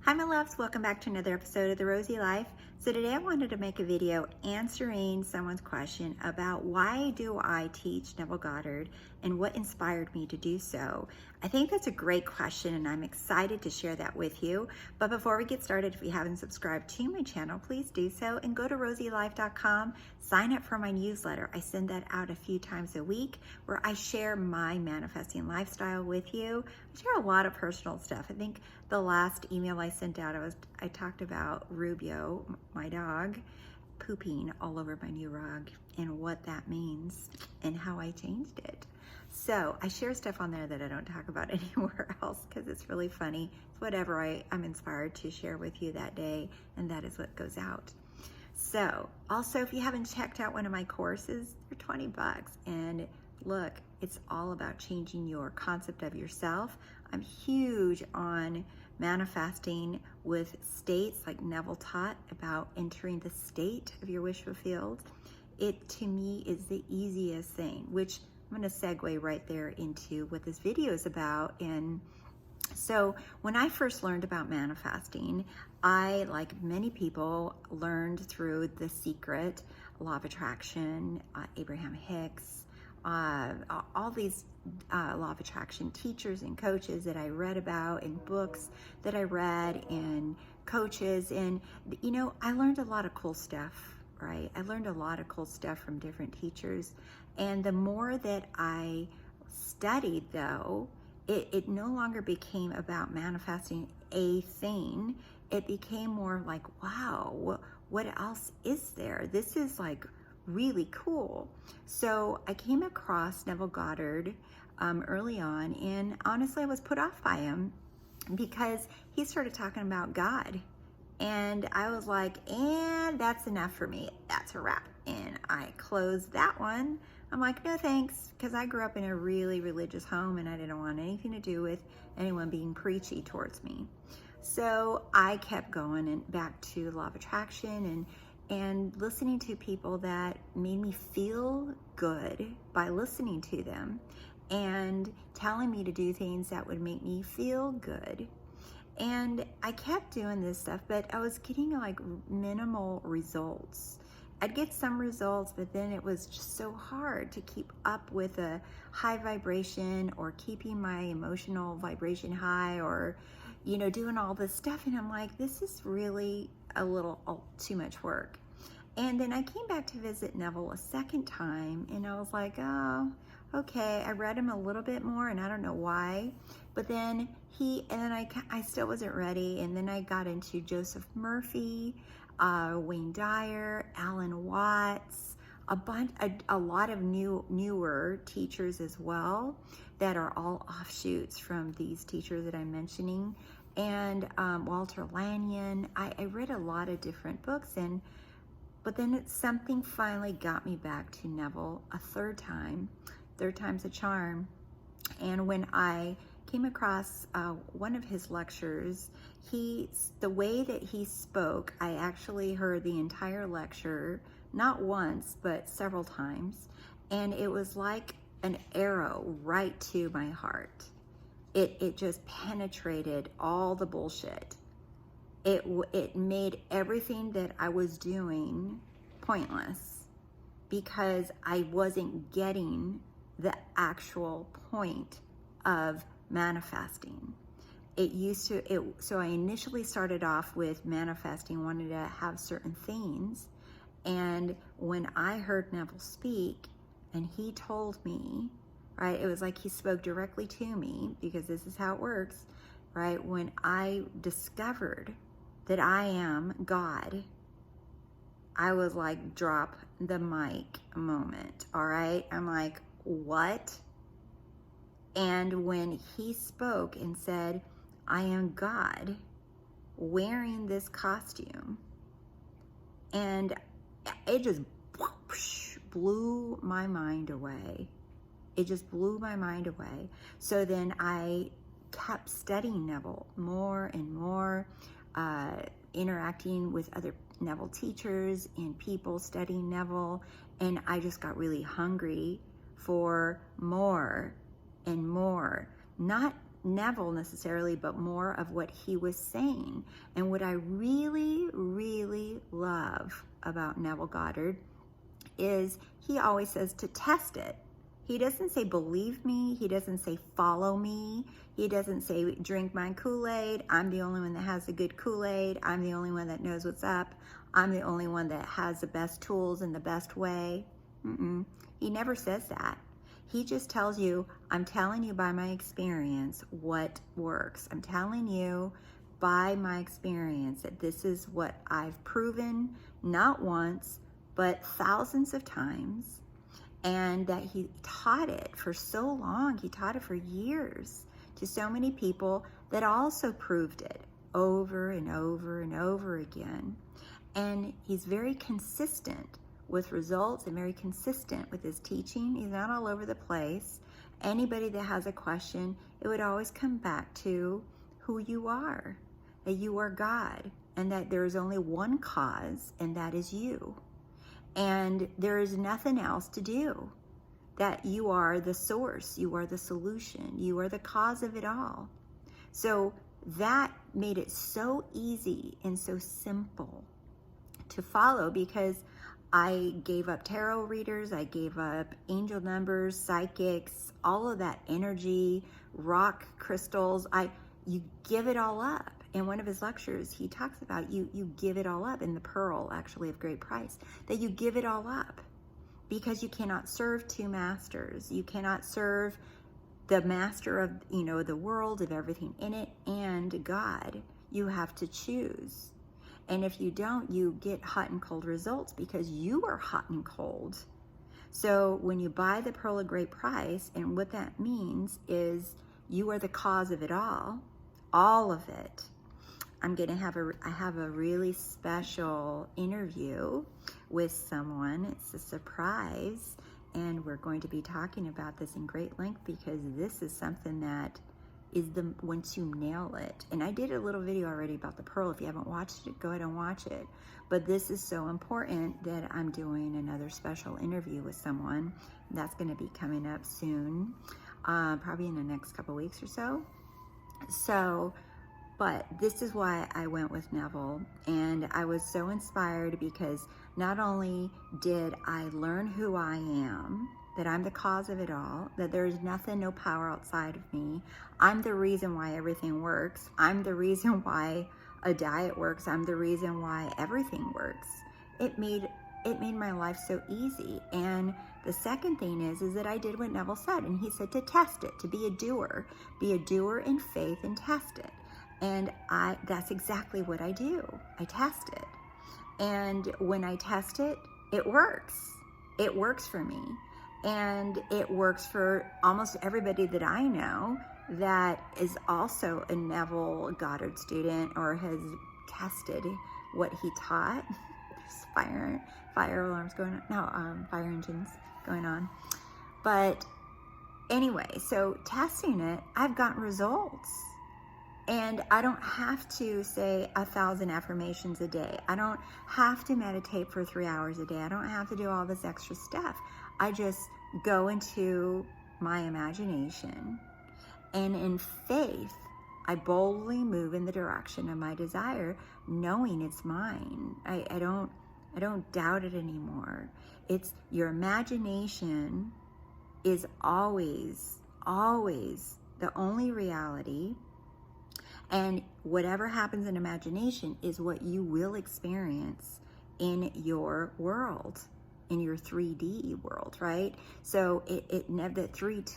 Hi my loves, welcome back to another episode of The Rosey Life. So today I wanted to make a video answering someone's question about why do I teach Neville Goddard and what inspired me to do so. I think that's a great question and I'm excited to share that with you. But before we get started, if you haven't subscribed to my channel, please do so and go to RoseyLife.com, sign up for my newsletter. I send that out a few times a week where I share my manifesting lifestyle with you. I share a lot of personal stuff. I think the last email I sent out, I talked about Rubio, my dog, pooping all over my new rug and what that means and how I changed it. So I share stuff on there that I don't talk about anywhere else because it's really funny. It's whatever I'm inspired to share with you that day, and that is what goes out. So also, if you haven't checked out one of my courses, they're 20 bucks. And look, it's all about changing your concept of yourself. I'm huge on manifesting with states, like Neville taught about entering the state of your wish fulfilled. It, to me, is the easiest thing, which I'm going to segue right there into what this video is about. And so when I first learned about manifesting, I, like many people, learned through The Secret, Law of Attraction, Abraham Hicks, all these Law of Attraction teachers and coaches that I read about, in books that I read, and coaches. And, you know, I learned a lot of cool stuff, right? I learned a lot of cool stuff from different teachers. And the more that I studied, though, it no longer became about manifesting a thing. It became more like, wow, what else is there? This is like really cool. So I came across Neville Goddard early on, and honestly I was put off by him because he started talking about God, and I was like, and that's enough for me, that's a wrap. And I closed that one. I'm like, no thanks, because I grew up in a really religious home and I didn't want anything to do with anyone being preachy towards me. So I kept going and back to Law of Attraction and listening to people that made me feel good by listening to them and telling me to do things that would make me feel good. And I kept doing this stuff, but I was getting like minimal results. I'd get some results, but then it was just so hard to keep up with a high vibration or keeping my emotional vibration high, or, you know, doing all this stuff. And I'm like, this is really a little too much work. And then I came back to visit Neville a second time, and I was like, oh, okay. I read him a little bit more, and I don't know why, but then I still wasn't ready. And then I got into Joseph Murphy, Wayne Dyer, Alan Watts, a lot of newer teachers as well that are all offshoots from these teachers that I'm mentioning, and Walter Lanyon. I read a lot of different books, but then something finally got me back to Neville a third time. Third time's a charm. And when I came across one of his lectures, the way that he spoke, I actually heard the entire lecture, not once, but several times. And it was like an arrow right to my heart. It just penetrated all the bullshit. It made everything that I was doing pointless because I wasn't getting the actual point of manifesting. So I initially started off with manifesting, wanted to have certain things. And when I heard Neville speak and he told me, right, it was like he spoke directly to me, because this is how it works, right? When I discovered that I am God, I was like, drop the mic moment, all right? I'm like, what? And when he spoke and said, I am God wearing this costume, and it just blew my mind away. It just blew my mind away. So then I kept studying Neville more and more, interacting with other Neville teachers and people studying Neville, and I just got really hungry for more and more. Not Neville necessarily, but more of what he was saying. And what I really, really love about Neville Goddard is he always says to test it. He doesn't say believe me. He doesn't say follow me. He doesn't say drink my Kool-Aid. I'm the only one that has the good Kool-Aid. I'm the only one that knows what's up. I'm the only one that has the best tools and the best way. He never says that. He just tells you, I'm telling you by my experience what works. I'm telling you by my experience that this is what I've proven, not once, but thousands of times. And that he taught it for so long. He taught it for years to so many people that also proved it over and over and over again. And he's very consistent with results and very consistent with his teaching. He's not all over the place. Anybody that has a question, it would always come back to who you are, that you are God, and that there is only one cause, and that is you. And there is nothing else to do, that you are the source, you are the solution, you are the cause of it all. So that made it so easy and so simple to follow, because I gave up tarot readers, I gave up angel numbers, psychics, all of that energy, rock crystals. You give it all up. In one of his lectures, he talks about you give it all up, in the Pearl, actually, of great price, that you give it all up because you cannot serve two masters. You cannot serve the master of, the world, of everything in it, and God. You have to choose. And if you don't, you get hot and cold results because you are hot and cold. So when you buy the Pearl of great price, and what that means is you are the cause of it all of it. I have a really special interview with someone. It's a surprise, and we're going to be talking about this in great length, because this is something that is once you nail it. And I did a little video already about the Pearl. If you haven't watched it, go ahead and watch it. But this is so important that I'm doing another special interview with someone. That's going to be coming up soon, probably in the next couple weeks or so. But this is why I went with Neville, and I was so inspired because not only did I learn who I am, that I'm the cause of it all, that there is nothing, no power outside of me. I'm the reason why everything works. I'm the reason why a diet works. I'm the reason why everything works. It made my life so easy. And the second thing is that I did what Neville said, and he said to test it, to be a doer in faith and test it. And that's exactly what I do. I test it. And when I test it, it works. It works for me. And it works for almost everybody that I know that is also a Neville Goddard student or has tested what he taught. There's fire alarms going on. No, fire engines going on. But anyway, so testing it, I've gotten results. And I don't have to say 1,000 affirmations a day. I don't have to meditate for 3 hours a day. I don't have to do all this extra stuff. I just go into my imagination, and in faith, I boldly move in the direction of my desire, knowing it's mine. I don't doubt it anymore. It's your imagination is always the only reality. And whatever happens in imagination is what you will experience in your world, in your 3D world, right? So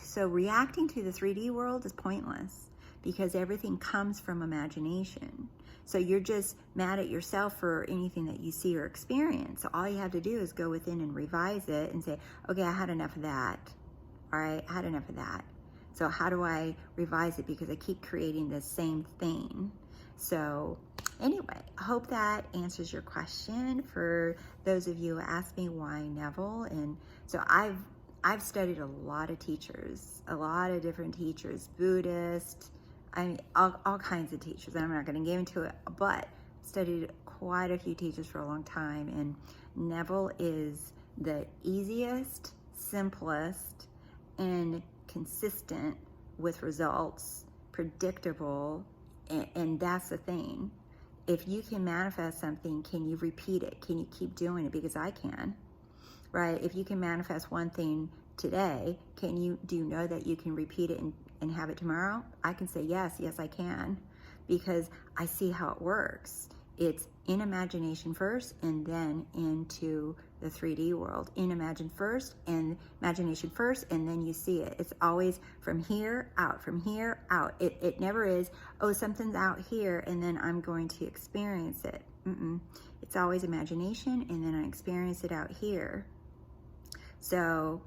so reacting to the 3D world is pointless, because everything comes from imagination. So you're just mad at yourself for anything that you see or experience. So all you have to do is go within and revise it and say, okay, I had enough of that. All right, I had enough of that. So how do I revise it? Because I keep creating the same thing. So anyway, I hope that answers your question. For those of you who asked me why Neville, and so I've studied a lot of teachers, a lot of different teachers, Buddhist, all kinds of teachers. I'm not going to get into it, but studied quite a few teachers for a long time. And Neville is the easiest, simplest, and consistent with results predictable, and that's the thing. If you can manifest something, can you repeat it? Can you keep doing it? Because I can, right? If you can manifest one thing today, do you know that you can repeat it and have it tomorrow? I can say yes, I can, because I see how it works. It's in imagination first, and then into the 3D world. In imagination first, and then you see it. It's always from here out, from here out. It never is, oh, something's out here, and then I'm going to experience it. It's always imagination, and then I experience it out here. So,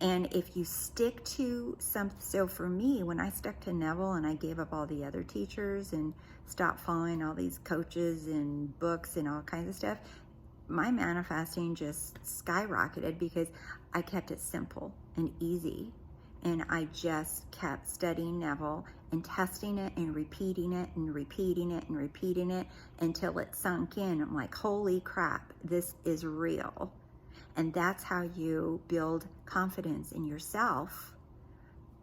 and if you stick to so for me, when I stuck to Neville and I gave up all the other teachers and stopped following all these coaches and books and all kinds of stuff, my manifesting just skyrocketed because I kept it simple and easy. And I just kept studying Neville and testing it and repeating it and repeating it and repeating it until it sunk in. I'm like, holy crap, this is real. And that's how you build confidence in yourself,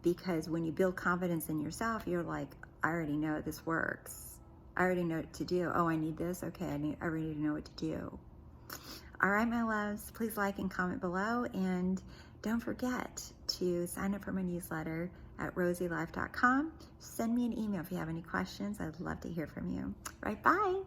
because when you build confidence in yourself, you're like, I already know this works. I already know what to do. Oh, I need this? Okay, I already know what to do. All right, my loves, please like and comment below, and don't forget to sign up for my newsletter at TheRoseyLife.com. Send me an email if you have any questions. I'd love to hear from you. All right, bye.